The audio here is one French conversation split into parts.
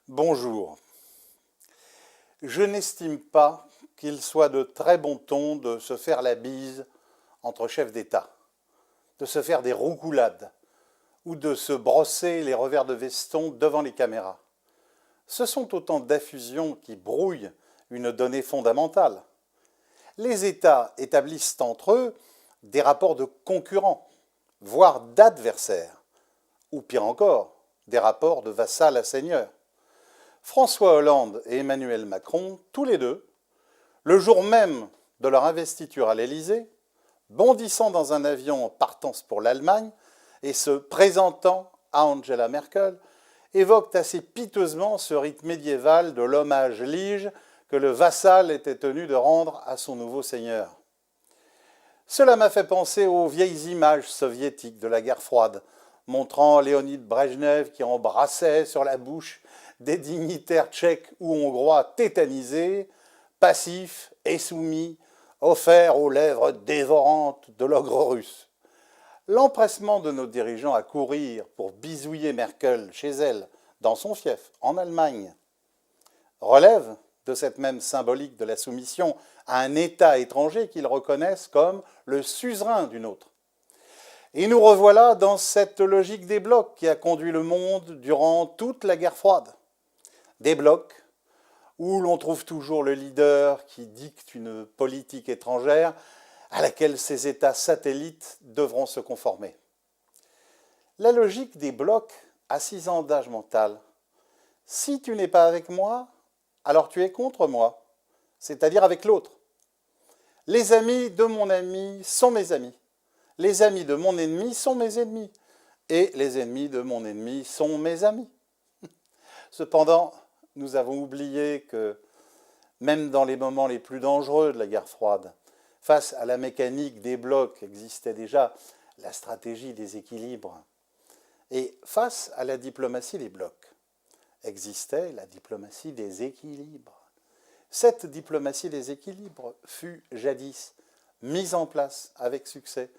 Bonjour. Je n'estime pas qu'il soit de très bon ton de se faire la bise entre chefs d'État, de se faire des roucoulades ou de se brosser les revers de veston devant les caméras. Ce sont autant d'affusions qui brouillent une donnée fondamentale. Les États établissent entre eux des rapports de concurrents, voire d'adversaires, ou pire encore, des rapports de vassal à seigneur. François Hollande et Emmanuel Macron, tous les deux, le jour même de leur investiture à l'Élysée, bondissant dans un avion en partance pour l'Allemagne et se présentant à Angela Merkel, évoquent assez piteusement ce rite médiéval de l'hommage lige que le vassal était tenu de rendre à son nouveau seigneur. Cela m'a fait penser aux vieilles images soviétiques de la guerre froide, montrant Léonid Brejnev qui embrassait sur la bouche des dignitaires tchèques ou hongrois tétanisés, passifs et soumis, offerts aux lèvres dévorantes de l'ogre russe. L'empressement de nos dirigeants à courir pour bisouiller Merkel chez elle, dans son fief, en Allemagne, relève de cette même symbolique de la soumission à un État étranger qu'ils reconnaissent comme le suzerain d'une autre. Et nous revoilà dans cette logique des blocs qui a conduit le monde durant toute la guerre froide. Des blocs où l'on trouve toujours le leader qui dicte une politique étrangère à laquelle ces États satellites devront se conformer. La logique des blocs a 6 ans d'âge mental. Si tu n'es pas avec moi, alors tu es contre moi, c'est-à-dire avec l'autre. Les amis de mon ami sont mes amis. Les amis de mon ennemi sont mes ennemis. Et les ennemis de mon ennemi sont mes amis. Cependant, nous avons oublié que, même dans les moments les plus dangereux de la guerre froide, face à la mécanique des blocs existait déjà la stratégie des équilibres. Et face à la diplomatie des blocs existait la diplomatie des équilibres. Cette diplomatie des équilibres fut jadis mise en place avec succès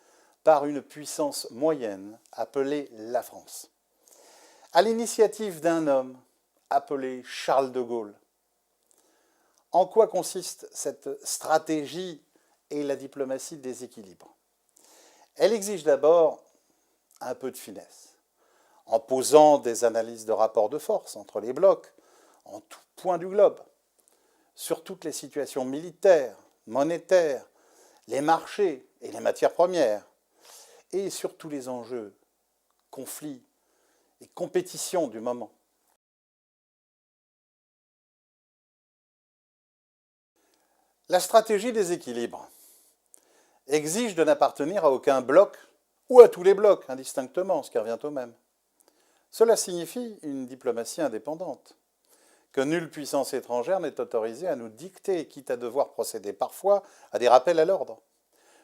par une puissance moyenne appelée la France, à l'initiative d'un homme appelé Charles de Gaulle. En quoi consiste cette stratégie et la diplomatie des équilibres? Elle exige d'abord un peu de finesse, en posant des analyses de rapports de force entre les blocs, en tout point du globe, sur toutes les situations militaires, monétaires, les marchés et les matières premières, et sur tous les enjeux, conflits et compétitions du moment. La stratégie des équilibres exige de n'appartenir à aucun bloc ou à tous les blocs indistinctement, ce qui revient au même. Cela signifie une diplomatie indépendante, que nulle puissance étrangère n'est autorisée à nous dicter, quitte à devoir procéder parfois à des rappels à l'ordre.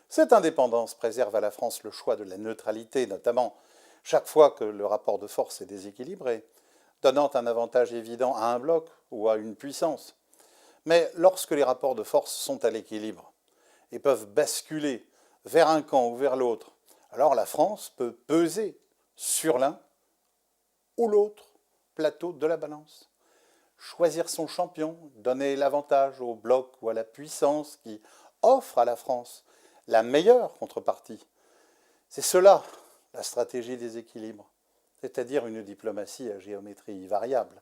Cette indépendance préserve à la France le choix de la neutralité, notamment chaque fois que le rapport de force est déséquilibré, donnant un avantage évident à un bloc ou à une puissance. Mais lorsque les rapports de force sont à l'équilibre et peuvent basculer vers un camp ou vers l'autre, alors la France peut peser sur l'un ou l'autre plateau de la balance, choisir son champion, donner l'avantage au bloc ou à la puissance qui offre à la France la meilleure contrepartie. C'est cela, la stratégie des équilibres, c'est-à-dire une diplomatie à géométrie variable,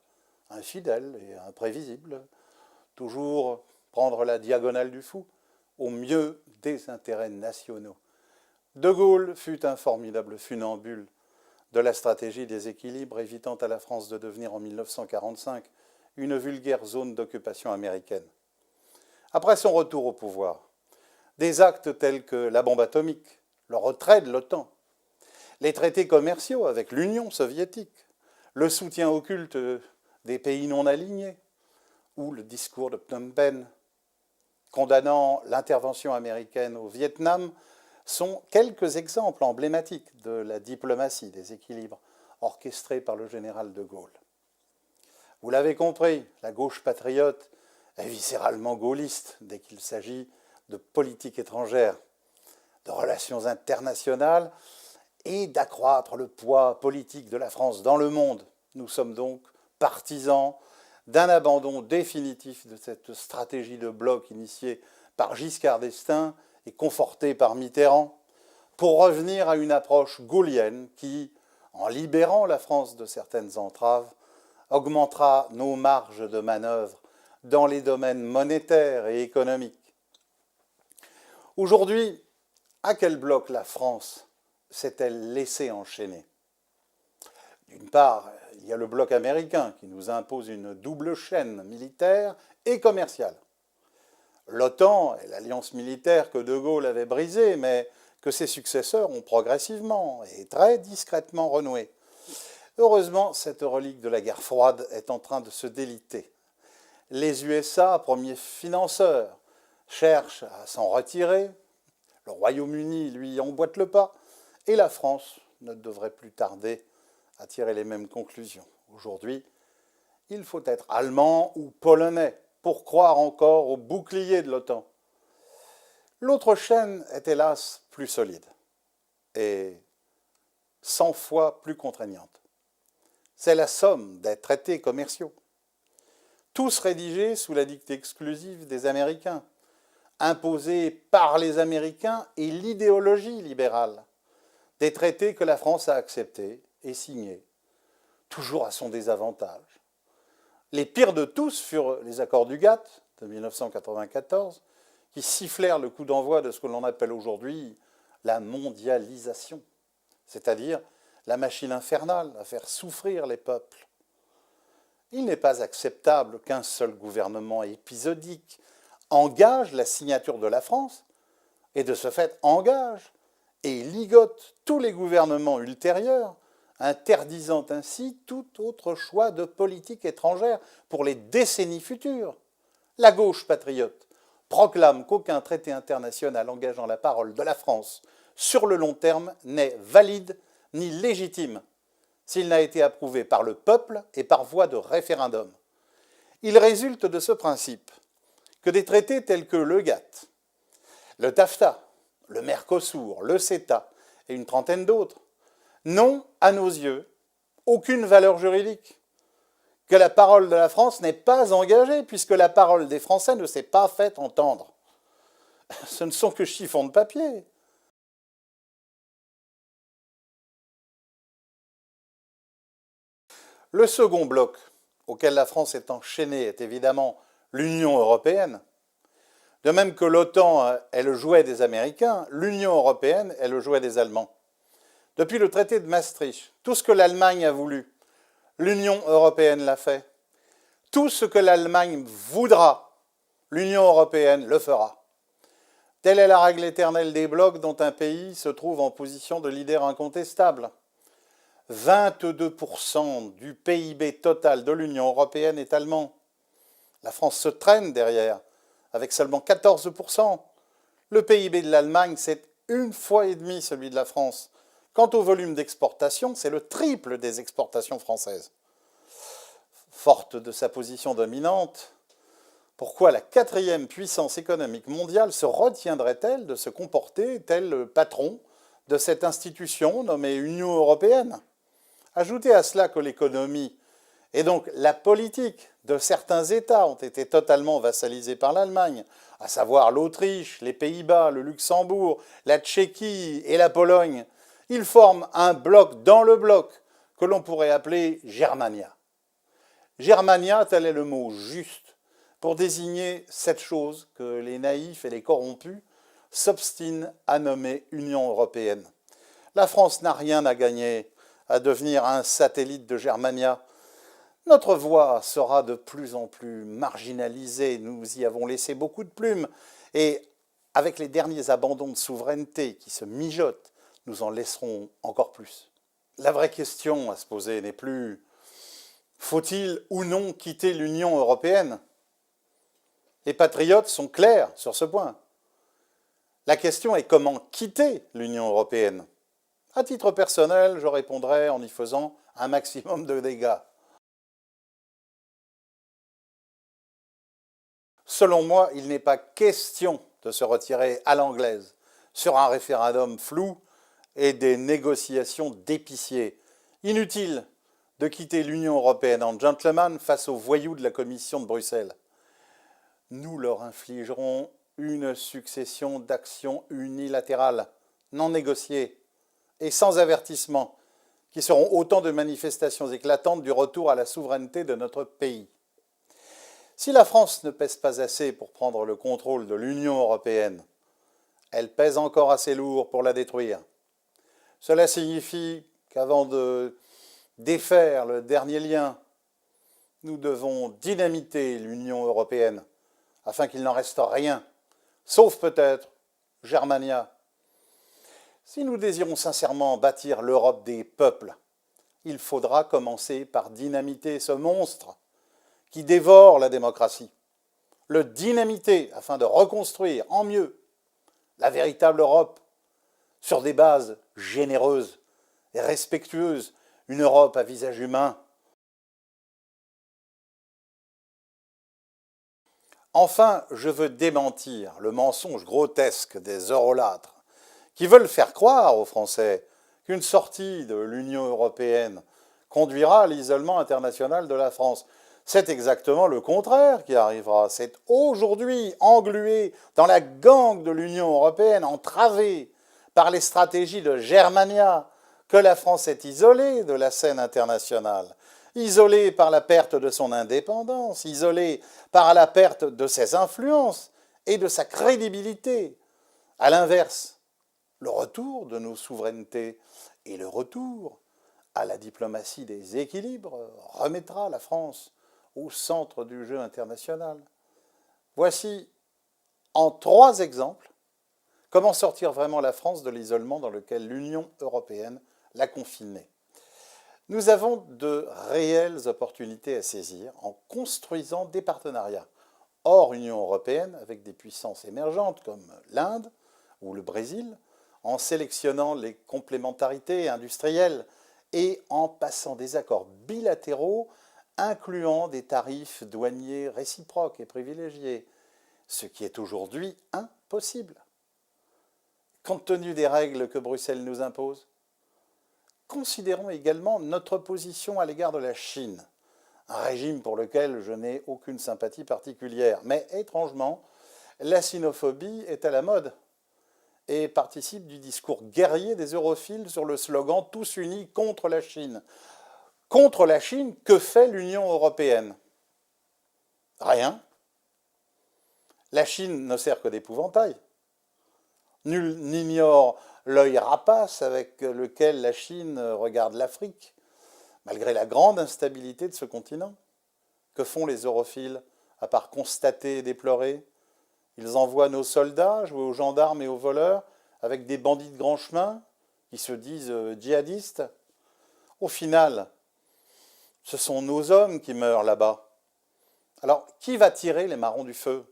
infidèle et imprévisible, toujours prendre la diagonale du fou, au mieux des intérêts nationaux. De Gaulle fut un formidable funambule de la stratégie des équilibres, évitant à la France de devenir en 1945 une vulgaire zone d'occupation américaine. Après son retour au pouvoir, des actes tels que la bombe atomique, le retrait de l'OTAN, les traités commerciaux avec l'Union soviétique, le soutien occulte des pays non alignés, ou le discours de Phnom Penh condamnant l'intervention américaine au Vietnam sont quelques exemples emblématiques de la diplomatie des équilibres orchestrée par le général de Gaulle. Vous l'avez compris, la gauche patriote est viscéralement gaulliste dès qu'il s'agit de politique étrangère, de relations internationales et d'accroître le poids politique de la France dans le monde. Nous sommes donc partisans d'un abandon définitif de cette stratégie de bloc initiée par Giscard d'Estaing et confortée par Mitterrand, pour revenir à une approche gaullienne qui, en libérant la France de certaines entraves, augmentera nos marges de manœuvre dans les domaines monétaires et économiques. Aujourd'hui, à quel bloc la France s'est-elle laissée enchaîner? D'une part, il y a le bloc américain qui nous impose une double chaîne militaire et commerciale. L'OTAN est l'alliance militaire que De Gaulle avait brisée, mais que ses successeurs ont progressivement et très discrètement renoué. Heureusement, cette relique de la guerre froide est en train de se déliter. Les USA, premiers financeurs, cherchent à s'en retirer. Le Royaume-Uni, lui, emboîte le pas. Et la France ne devrait plus tarder à tirer les mêmes conclusions. Aujourd'hui, il faut être allemand ou polonais pour croire encore au bouclier de l'OTAN. L'autre chaîne est hélas plus solide et 100 fois plus contraignante. C'est la somme des traités commerciaux, tous rédigés sous la dictée exclusive des Américains, imposés par les Américains et l'idéologie libérale, des traités que la France a acceptés et signés, toujours à son désavantage. Les pires de tous furent les accords du GATT de 1994, qui sifflèrent le coup d'envoi de ce que l'on appelle aujourd'hui la mondialisation, c'est-à-dire la machine infernale à faire souffrir les peuples. Il n'est pas acceptable qu'un seul gouvernement épisodique engage la signature de la France et de ce fait engage et ligote tous les gouvernements ultérieurs, interdisant ainsi tout autre choix de politique étrangère pour les décennies futures. La gauche patriote proclame qu'aucun traité international engageant la parole de la France sur le long terme n'est valide ni légitime s'il n'a été approuvé par le peuple et par voie de référendum. Il résulte de ce principe que des traités tels que le GATT, le TAFTA, le Mercosur, le CETA et une trentaine d'autres n'ont, à nos yeux, aucune valeur juridique, que la parole de la France n'est pas engagée puisque la parole des Français ne s'est pas fait entendre. Ce ne sont que chiffons de papier. Le second bloc auquel la France est enchaînée est évidemment l'Union européenne. De même que l'OTAN est le jouet des Américains, l'Union européenne est le jouet des Allemands. Depuis le traité de Maastricht, tout ce que l'Allemagne a voulu, l'Union européenne l'a fait. Tout ce que l'Allemagne voudra, l'Union européenne le fera. Telle est la règle éternelle des blocs dont un pays se trouve en position de leader incontestable. 22% du PIB total de l'Union européenne est allemand. La France se traîne derrière, avec seulement 14%. Le PIB de l'Allemagne, c'est 1,5 fois celui de la France. Quant au volume d'exportation, c'est le triple des exportations françaises. Forte de sa position dominante, pourquoi la 4e puissance économique mondiale se retiendrait-elle de se comporter tel le patron de cette institution nommée Union européenne? Ajoutez à cela que l'économie et donc la politique de certains États ont été totalement vassalisés par l'Allemagne, à savoir l'Autriche, les Pays-Bas, le Luxembourg, la Tchéquie et la Pologne. Ils forment un bloc dans le bloc que l'on pourrait appeler Germania. Germania, tel est le mot juste pour désigner cette chose que les naïfs et les corrompus s'obstinent à nommer Union européenne. La France n'a rien à gagner à devenir un satellite de Germania. Notre voix sera de plus en plus marginalisée, nous y avons laissé beaucoup de plumes, et avec les derniers abandons de souveraineté qui se mijotent, nous en laisserons encore plus. La vraie question à se poser n'est plus « faut-il ou non quitter l'Union européenne ?» Les patriotes sont clairs sur ce point. La question est comment quitter l'Union européenne. À titre personnel, je répondrai en y faisant un maximum de dégâts. Selon moi, il n'est pas question de se retirer à l'anglaise sur un référendum flou et des négociations d'épicier. Inutile de quitter l'Union européenne en gentleman face aux voyous de la Commission de Bruxelles. Nous leur infligerons une succession d'actions unilatérales, non négociées et sans avertissement, qui seront autant de manifestations éclatantes du retour à la souveraineté de notre pays. Si la France ne pèse pas assez pour prendre le contrôle de l'Union européenne, elle pèse encore assez lourd pour la détruire. Cela signifie qu'avant de défaire le dernier lien, nous devons dynamiter l'Union européenne afin qu'il n'en reste rien, sauf peut-être Germania. Si nous désirons sincèrement bâtir l'Europe des peuples, il faudra commencer par dynamiter ce monstre qui dévore la démocratie. Le dynamiter afin de reconstruire en mieux la véritable Europe sur des bases généreuses et respectueuses, une Europe à visage humain. Enfin, je veux démentir le mensonge grotesque des eurolâtres qui veulent faire croire aux Français qu'une sortie de l'Union européenne conduira à l'isolement international de la France. C'est exactement le contraire qui arrivera. C'est aujourd'hui, englué dans la gangue de l'Union européenne, entravée par les stratégies de Germania, que la France est isolée de la scène internationale, isolée par la perte de son indépendance, isolée par la perte de ses influences et de sa crédibilité. À l'inverse, le retour de nos souverainetés et le retour à la diplomatie des équilibres remettra la France au centre du jeu international. Voici, en 3 exemples, comment sortir vraiment la France de l'isolement dans lequel l'Union européenne l'a confinée. Nous avons de réelles opportunités à saisir en construisant des partenariats hors Union européenne avec des puissances émergentes comme l'Inde ou le Brésil, en sélectionnant les complémentarités industrielles et en passant des accords bilatéraux incluant des tarifs douaniers réciproques et privilégiés, ce qui est aujourd'hui impossible, compte tenu des règles que Bruxelles nous impose. Considérons également notre position à l'égard de la Chine, un régime pour lequel je n'ai aucune sympathie particulière. Mais étrangement, la sinophobie est à la mode et participe du discours guerrier des europhiles sur le slogan « Tous unis contre la Chine ». Contre la Chine, que fait l'Union européenne? Rien. La Chine ne sert que d'épouvantail. Nul n'ignore l'œil rapace avec lequel la Chine regarde l'Afrique, malgré la grande instabilité de ce continent. Que font les europhiles, à part constater et déplorer? Ils envoient nos soldats jouer aux gendarmes et aux voleurs avec des bandits de grand chemin qui se disent djihadistes. Au final, ce sont nos hommes qui meurent là-bas. Alors, qui va tirer les marrons du feu?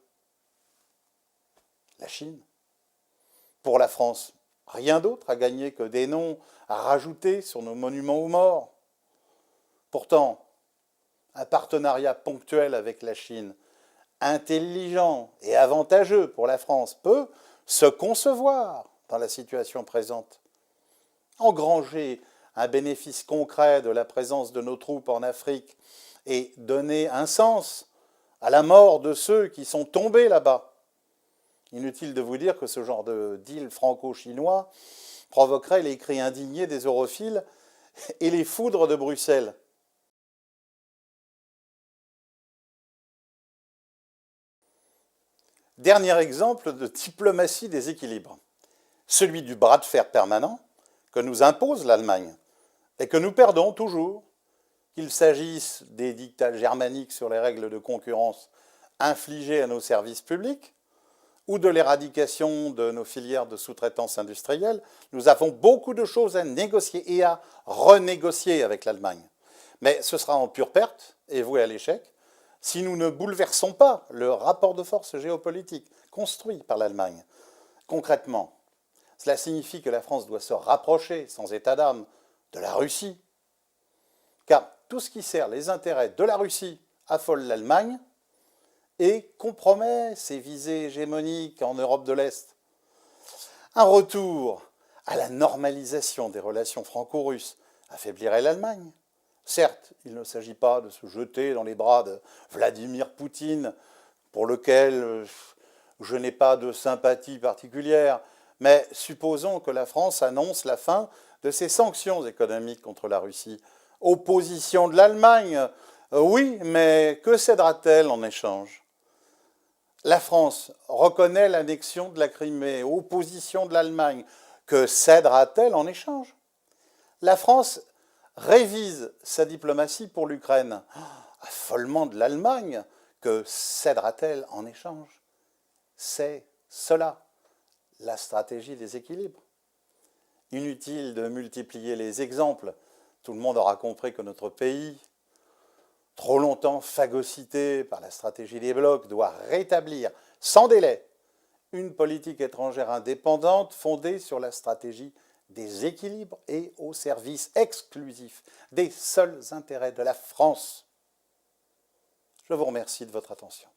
La Chine. Pour la France, rien d'autre à gagner que des noms à rajouter sur nos monuments aux morts. Pourtant, un partenariat ponctuel avec la Chine, intelligent et avantageux pour la France, peut se concevoir dans la situation présente. Engranger un bénéfice concret de la présence de nos troupes en Afrique et donner un sens à la mort de ceux qui sont tombés là-bas. Inutile de vous dire que ce genre de deal franco-chinois provoquerait les cris indignés des europhiles et les foudres de Bruxelles. Dernier exemple de diplomatie des équilibres, celui du bras de fer permanent que nous impose l'Allemagne et que nous perdons toujours, qu'il s'agisse des dictats germaniques sur les règles de concurrence infligées à nos services publics ou de l'éradication de nos filières de sous-traitance industrielle. Nous avons beaucoup de choses à négocier et à renégocier avec l'Allemagne. Mais ce sera en pure perte et voué à l'échec si nous ne bouleversons pas le rapport de force géopolitique construit par l'Allemagne. Concrètement, cela signifie que la France doit se rapprocher, sans état d'âme, de la Russie, car tout ce qui sert les intérêts de la Russie affole l'Allemagne et compromet ses visées hégémoniques en Europe de l'Est. Un retour à la normalisation des relations franco-russes affaiblirait l'Allemagne, Certes, il ne s'agit pas de se jeter dans les bras de Vladimir Poutine, pour lequel je n'ai pas de sympathie particulière, mais supposons que la France annonce la fin de ses sanctions économiques contre la Russie. Opposition de l'Allemagne, oui, mais que cédera-t-elle en échange? La France reconnaît l'annexion de la Crimée, opposition de l'Allemagne, que cédera-t-elle en échange? La France révise sa diplomatie pour l'Ukraine. Affolement de l'Allemagne, que cédera-t-elle en échange? C'est cela, la stratégie des équilibres. Inutile de multiplier les exemples. Tout le monde aura compris que notre pays, trop longtemps phagocyté par la stratégie des blocs, doit rétablir sans délai une politique étrangère indépendante fondée sur la stratégie des équilibres et au service exclusif des seuls intérêts de la France. Je vous remercie de votre attention.